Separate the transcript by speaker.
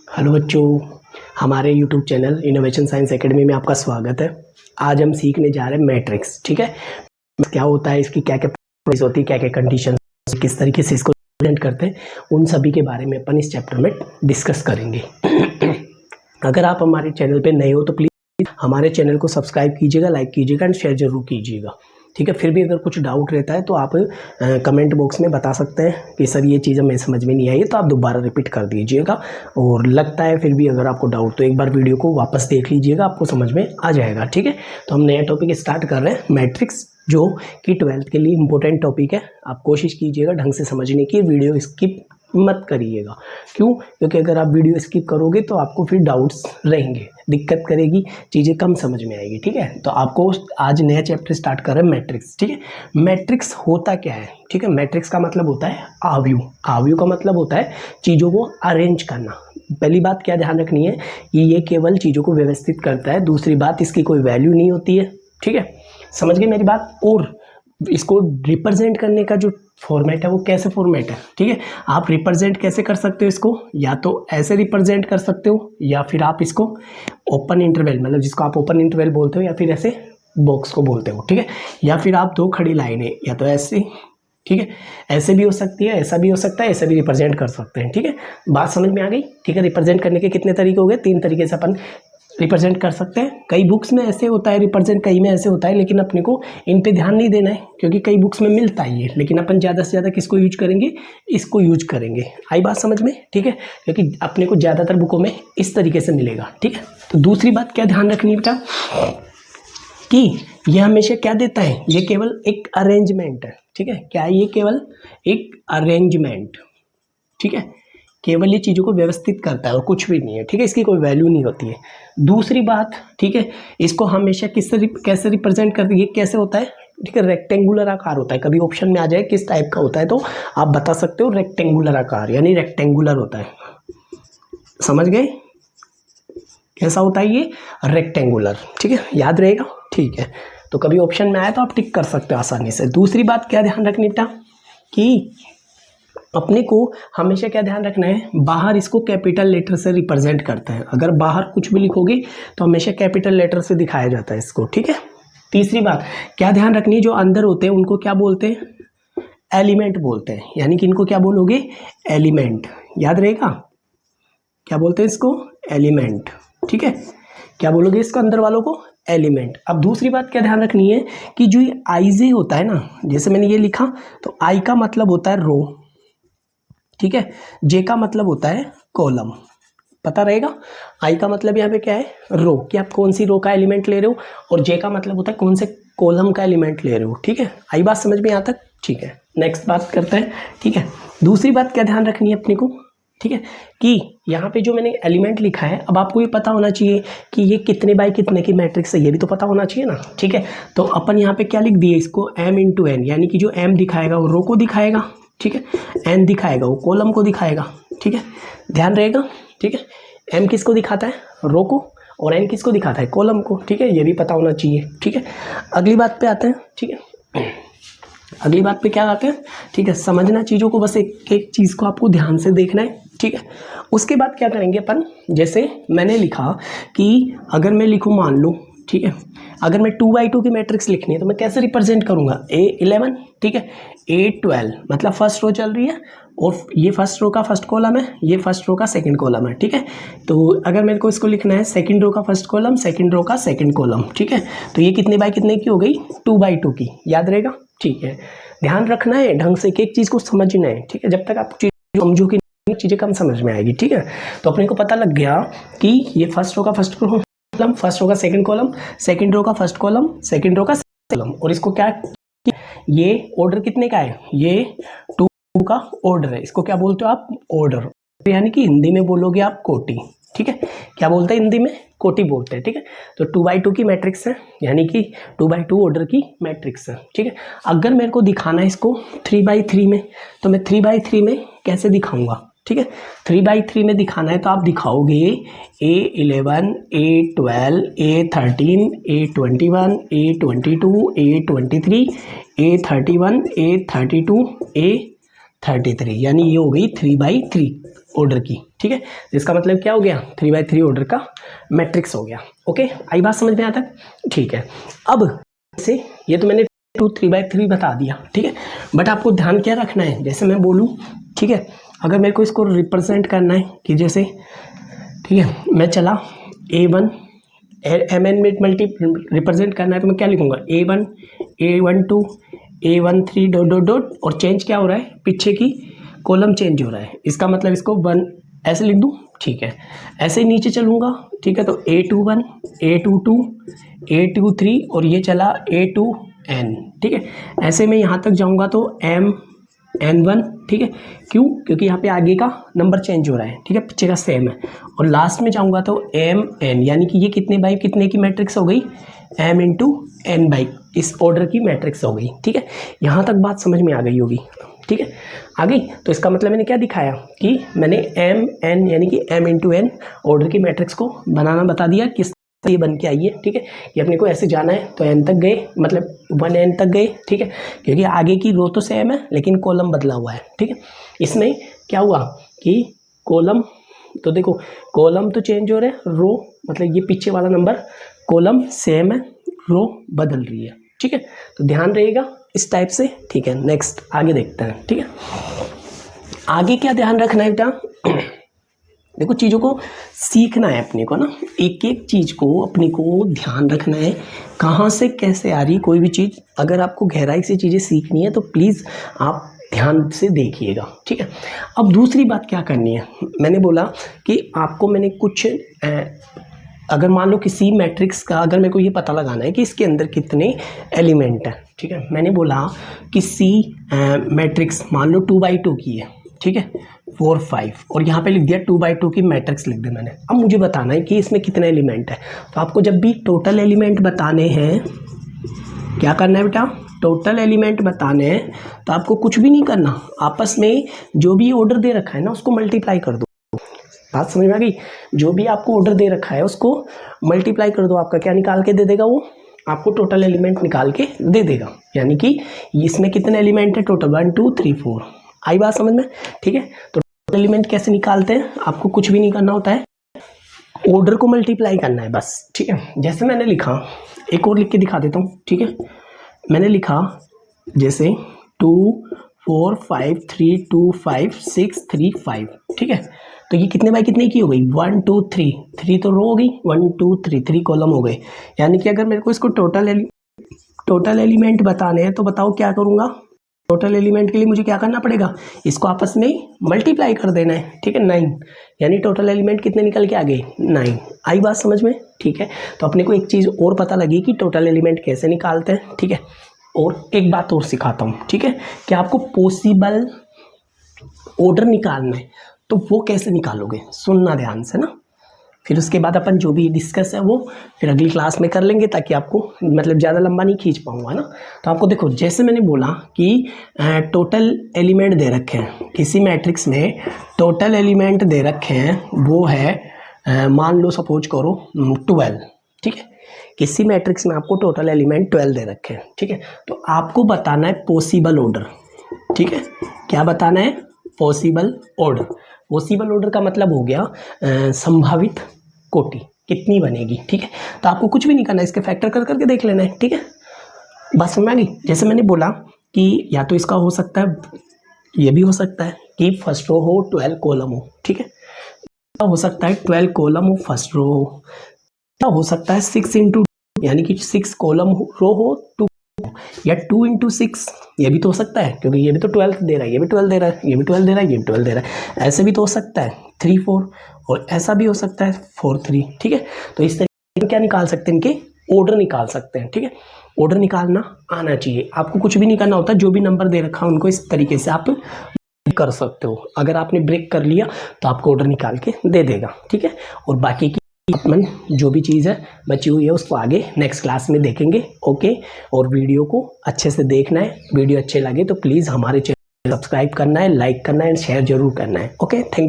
Speaker 1: Hello बच्चों, हमारे YouTube channel innovation science academy में आपका स्वागत है। आज हम सीखने जा रहे हैं मैट्रिक्स। ठीक है, क्या होता है, इसकी क्या क्या प्रॉपर्टीज होती है, क्या क्या कंडीशन, किस तरीके से इसको रिप्रेजेंट करते हैं, उन सभी के बारे में अपन इस चैप्टर में डिस्कस करेंगे। अगर आप हमारे चैनल पर नए हो तो प्लीज़ हमारे चैनल को सब्सक्राइब कीजिएगा, लाइक कीजिएगा एंड शेयर जरूर कीजिएगा। ठीक है, फिर भी अगर कुछ डाउट रहता है तो आप कमेंट बॉक्स में बता सकते हैं कि सर ये चीज़ हमें समझ में नहीं आई, तो आप दोबारा रिपीट कर दीजिएगा। और लगता है फिर भी अगर आपको डाउट तो एक बार वीडियो को वापस देख लीजिएगा, आपको समझ में आ जाएगा। ठीक है, तो हम नया टॉपिक स्टार्ट कर रहे हैं मैट्रिक्स, जो कि 12th के लिए इम्पोर्टेंट टॉपिक है। आप कोशिश कीजिएगा ढंग से समझने की, वीडियो स्किप मत करिएगा। क्यों? क्योंकि अगर आप वीडियो स्किप करोगे तो आपको फिर डाउट्स रहेंगे, दिक्कत करेगी, चीज़ें कम समझ में आएगी। ठीक है, तो आपको आज नया चैप्टर स्टार्ट कर रहे हैं मैट्रिक्स। ठीक है, मैट्रिक्स होता क्या है? ठीक है, मैट्रिक्स का मतलब होता है आव्यूह। आव्यूह का मतलब होता है चीज़ों को अरेंज करना। पहली बात क्या ध्यान रखनी है कि ये केवल चीज़ों को व्यवस्थित करता है। दूसरी बात, इसकी कोई वैल्यू नहीं होती है। ठीक है, समझ गए मेरी बात? और इसको रिप्रेजेंट करने का जो फॉर्मेट है वो कैसे फॉर्मेट है? ठीक है, आप रिप्रेजेंट कैसे कर सकते हो इसको? या तो ऐसे रिप्रेजेंट कर सकते हो, या फिर आप इसको ओपन इंटरवल, मतलब जिसको आप ओपन इंटरवल बोलते हो, या फिर ऐसे बॉक्स को बोलते हो। ठीक है, या फिर आप दो खड़ी लाइनें, या तो ऐसे, ठीक है, ऐसे भी हो सकती है, ऐसा भी हो सकता है, ऐसे भी रिप्रेजेंट कर सकते हैं। ठीक है, बात समझ में आ गई? ठीक है, रिप्रेजेंट करने के कितने तरीके हो गए? 3 तरीके से अपन रिप्रेजेंट कर सकते हैं। कई बुक्स में ऐसे होता है रिप्रेजेंट, कई में ऐसे होता है, लेकिन अपने को इन पे ध्यान नहीं देना है, क्योंकि कई बुक्स में मिलता ही है, लेकिन अपन ज़्यादा से ज़्यादा किसको यूज करेंगे? इसको यूज करेंगे। आई बात समझ में? ठीक है, क्योंकि अपने को ज़्यादातर बुकों में इस तरीके से मिलेगा। ठीक है, तो दूसरी बात क्या ध्यान रखनी है बेटा, कि ये हमेशा क्या देता है? ये केवल एक अरेंजमेंट है। ठीक है, क्या है? ये केवल एक अरेंजमेंट। ठीक है, केवल ये चीज़ों को व्यवस्थित करता है और कुछ भी नहीं है। ठीक है, इसकी कोई वैल्यू नहीं होती है। दूसरी बात, ठीक है, इसको हमेशा कैसे रिप्रेजेंट करते हैं? ये कैसे होता है? ठीक है, रेक्टेंगुलर आकार होता है। कभी ऑप्शन में आ जाए किस टाइप का होता है तो आप बता सकते हो रेक्टेंगुलर आकार, यानी रेक्टेंगुलर होता है। समझ गए? कैसा होता है ये? रेक्टेंगुलर। ठीक है, याद रहेगा? ठीक है, तो कभी ऑप्शन में आए तो आप टिक कर सकते हो आसानी से। दूसरी बात क्या ध्यान रखनी बेटा, कि अपने को हमेशा क्या ध्यान रखना है? बाहर इसको कैपिटल लेटर से रिप्रेजेंट करते हैं। अगर बाहर कुछ भी लिखोगे तो हमेशा कैपिटल लेटर से दिखाया जाता है इसको। ठीक है, तीसरी बात क्या ध्यान रखनी है? जो अंदर होते हैं उनको क्या बोलते हैं? एलिमेंट बोलते हैं। यानी कि इनको क्या बोलोगे? एलिमेंट। याद रहेगा? क्या बोलते हैं इसको? एलिमेंट। ठीक है, क्या बोलोगे इसको अंदर वालों को? एलिमेंट। अब दूसरी बात क्या ध्यान रखनी है कि जो ये आई जे होता है ना, जैसे मैंने ये लिखा तो आई का मतलब होता है रो। ठीक है, जे का मतलब होता है कॉलम। पता रहेगा? आई का मतलब यहाँ पे क्या है? रो, कि आप कौन सी रो का एलिमेंट ले रहे हो, और जे का मतलब होता है कौन से कॉलम का एलिमेंट ले रहे हो। ठीक है, आई बात समझ में यहाँ तक? ठीक है, नेक्स्ट बात करते हैं। ठीक है, दूसरी बात क्या ध्यान रखनी है अपने को? ठीक है, कि यहाँ पे जो मैंने एलिमेंट लिखा है, अब आपको ये पता होना चाहिए कि ये कितने बाय कितने की मैट्रिक्स है, ये भी तो पता होना चाहिए ना। ठीक है, तो अपन यहाँ पे क्या लिख दिए इसको? m इंटू एन, यानी कि जो m दिखाएगा वो रो को दिखाएगा। ठीक है, n दिखाएगा वो कॉलम को दिखाएगा। ठीक है, ध्यान रहेगा? ठीक है, m किसको दिखाता है? रो को, और n किसको दिखाता है? कॉलम को। ठीक है, ये भी पता होना चाहिए। ठीक है, अगली बात पे आते हैं। ठीक है, अगली बात पे क्या आते हैं? ठीक है, समझना चीज़ों को, बस एक एक चीज़ को आपको ध्यान से देखना है। ठीक है, उसके बाद क्या करेंगे अपन? जैसे मैंने लिखा कि अगर मैं लिखूँ, मान लो, ठीक है, अगर मैं 2x2 की मैट्रिक्स लिखनी है तो मैं कैसे रिप्रेजेंट करूँगा? A11, ठीक है, A12, मतलब फर्स्ट रो चल रही है और ये फर्स्ट रो का फर्स्ट कॉलम है, ये फर्स्ट रो का सेकंड कॉलम है। ठीक है, तो अगर मेरे को इसको लिखना है सेकंड रो का फर्स्ट कॉलम, सेकंड रो का सेकंड कॉलम। ठीक है, तो ये कितने बाय कितने की हो गई? 2x2 की। याद रहेगा? ठीक है, ध्यान रखना है, ढंग से एक चीज़ को समझना है। ठीक है, जब तक आप चीज़ समझो कि चीज़ें कम समझ में आएगी। ठीक है, तो अपने को पता लग गया कि ये फर्स्ट रो का फर्स्ट कॉलम, फर्स्ट रो का सेकंड कॉलम, सेकंड रो का फर्स्ट कॉलम, सेकंड रो का सेकंड कॉलम, और इसको क्या, ये ऑर्डर कितने का है? ये 2 का ऑर्डर है। इसको क्या बोलते हो आप? ऑर्डर, यानी कि हिंदी में बोलोगे आप कोटि। ठीक है, क्या बोलते हैं हिंदी में? कोटि बोलते हैं। ठीक है, तो 2x2 की मैट्रिक्स है, यानी कि 2x2 ऑर्डर की मैट्रिक्स है। ठीक है, अगर मेरे को दिखाना है इसको 3x3 में, तो मैं 3x3 में कैसे दिखाऊंगा? ठीक है, 3x3 में दिखाना है तो आप दिखाओगे A11, A12, A13, A21, A22, A23, A31, A32, A33, यानी ये हो गई 3x3। ऑर्डर की, ठीक है। इसका मतलब क्या हो गया, 3x3 ऑर्डर का मैट्रिक्स हो गया। ओके, आई बात समझ में आता है, ठीक है। अब से ये तो मैंने 3x3 बता दिया, ठीक है, बट आपको ध्यान क्या रखना है, जैसे मैं बोलूँ, ठीक है, अगर मेरे को इसको रिप्रेजेंट करना है कि जैसे, ठीक है, मैं चला A1 MN में मल्टी रिप्रेजेंट करना है तो मैं क्या लिखूंगा, A1 A12 A13 dot dot dot, और चेंज क्या हो रहा है, पीछे की कॉलम चेंज हो रहा है, इसका मतलब इसको 1 ऐसे लिख दूँ, ठीक है। ऐसे ही नीचे चलूँगा, ठीक है, तो A21 A22 A23 और ये चला A2N, ठीक है। ऐसे में यहाँ तक जाऊँगा तो N1, ठीक है, क्यों, क्योंकि यहाँ पे आगे का नंबर चेंज हो रहा है, ठीक है, पीछे का सेम है। और लास्ट में जाऊँगा तो MN, यानी कि ये कितने बाई कितने की मैट्रिक्स हो गई, M इंटू N बाई इस ऑर्डर की मैट्रिक्स हो गई, ठीक है। यहाँ तक बात समझ में आ गई होगी, ठीक है, आ गई। तो इसका मतलब मैंने क्या दिखाया कि मैंने MN यानी कि M इंटू N ऑर्डर की मैट्रिक्स को बनाना बता दिया, किस ये बन के आई है, ठीक है। ये अपने को ऐसे जाना है तो n तक गए, मतलब 1n तक गए, ठीक है, क्योंकि आगे की रो तो सेम है लेकिन कॉलम बदला हुआ है, ठीक है। इसमें क्या हुआ कि कॉलम, तो देखो कॉलम तो चेंज हो रहे हैं, रो मतलब ये पीछे वाला नंबर, कॉलम सेम है, रो बदल रही है, ठीक है। तो ध्यान रहेगा इस टाइप से, ठीक है। नेक्स्ट आगे देखते हैं, ठीक है। आगे क्या ध्यान रखना है बेटा, देखो चीज़ों को सीखना है अपने को ना, एक एक चीज़ को अपने को ध्यान रखना है, कहाँ से कैसे आ रही कोई भी चीज़। अगर आपको गहराई से चीज़ें सीखनी है तो प्लीज़ आप ध्यान से देखिएगा, ठीक है। अब दूसरी बात क्या करनी है, मैंने बोला कि आपको मैंने कुछ अगर मान लो किसी मैट्रिक्स का अगर मेरे को ये पता लगाना है कि इसके अंदर कितने एलिमेंट हैं, ठीक है। मैंने बोला किसी मैट्रिक्स मान लो 2x2 की है, ठीक है, 4 5, और यहाँ पे लिख दिया 2x2 की मैट्रिक्स लिख दी मैंने। अब मुझे बताना है कि इसमें कितने एलिमेंट है, तो आपको जब भी टोटल एलिमेंट बताने हैं, क्या करना है बेटा, टोटल एलिमेंट बताने हैं तो आपको कुछ भी नहीं करना, आपस में जो भी ऑर्डर दे रखा है ना उसको मल्टीप्लाई कर दो। बात समझ में आ गई, जो भी आपको ऑर्डर दे रखा है उसको मल्टीप्लाई कर दो, आपका क्या निकाल के दे देगा, वो आपको टोटल एलिमेंट निकाल के दे देगा। यानी कि इसमें कितने एलिमेंट है टोटल, 1 2 3 4, आई बात समझ में, ठीक है। तो टोटल एलिमेंट कैसे निकालते हैं, आपको कुछ भी नहीं करना होता है, ऑर्डर को मल्टीप्लाई करना है बस, ठीक है। जैसे मैंने लिखा, एक और लिख के दिखा देता हूँ, ठीक है। मैंने लिखा जैसे 2 4 5 3 2 5 6 3 5, ठीक है। तो ये कितने बाई कितने की हो गई, 1 2 3, 3 तो रो हो गई, 1 2 3 3 कॉलम हो गए। यानी कि अगर मेरे को इसको टोटल एलिमेंट बताने हैं तो बताओ क्या करूँगा, टोटल एलिमेंट के लिए मुझे क्या करना पड़ेगा, इसको आपस में मल्टीप्लाई कर देना है, ठीक है, 9, यानी टोटल एलिमेंट कितने निकल के आ गए, 9। आई बात समझ में, ठीक है। तो अपने को एक चीज़ और पता लगी कि टोटल एलिमेंट कैसे निकालते हैं, ठीक है। और एक बात और सिखाता हूँ, ठीक है, कि आपको पॉसिबल ऑर्डर निकालना है तो वो कैसे निकालोगे, सुनना ध्यान से ना, फिर उसके बाद अपन जो भी डिस्कस है वो फिर अगली क्लास में कर लेंगे, ताकि आपको मतलब ज़्यादा लंबा नहीं खींच पाऊँगा ना। तो आपको देखो, जैसे मैंने बोला कि टोटल एलिमेंट दे रखे हैं किसी मैट्रिक्स में, टोटल एलिमेंट दे रखे हैं वो है मान लो सपोज करो 12, ठीक है। किसी मैट्रिक्स में आपको टोटल एलिमेंट 12 दे रखे हैं, ठीक है। तो आपको बताना है पॉसिबल ऑर्डर, ठीक है। क्या बताना है, पॉसिबल ऑर्डर। पॉसिबल ऑर्डर का मतलब हो गया संभावित कोटि कितनी बनेगी, ठीक है। तो आपको कुछ भी नहीं करना है, इसके फैक्टर कर करके देख लेना है, ठीक है। बात समझ में आ गई। जैसे मैंने बोला कि या तो इसका हो सकता है, ये भी हो सकता है कि फर्स्ट रो हो 12 कॉलम हो, ठीक है। हो सकता है 12 कॉलम हो फर्स्ट रो हो सकता है 6 इंटू, यानी कि 6 कॉलम रो हो 2, या 2 इंटू 6, ये भी तो हो सकता है, क्योंकि ये भी तो 12 दे रहा है, ये भी 12 दे रहा है, ये भी 12 दे रहा है, ये भी 12 दे रहा है। ऐसे भी तो हो सकता है 3 4, और ऐसा भी हो सकता है 4 3, ठीक है। तो इस तरीके क्या निकाल सकते हैं, इनके ऑर्डर निकाल सकते हैं, ठीक है। ऑर्डर निकालना आना चाहिए, आपको कुछ भी नहीं करना होता, जो भी नंबर दे रखा है उनको इस तरीके से आप कर सकते हो। अगर आपने ब्रेक कर लिया तो आपको ऑर्डर निकाल के दे देगा, ठीक है। और बाकी की अपन जो भी चीज़ है बची हुई है उसको आगे नेक्स्ट क्लास में देखेंगे, ओके। और वीडियो को अच्छे से देखना है, वीडियो अच्छे लगे तो प्लीज़ हमारे चैनल सब्सक्राइब करना है, लाइक करना है एंड शेयर जरूर करना है, ओके। Thank you.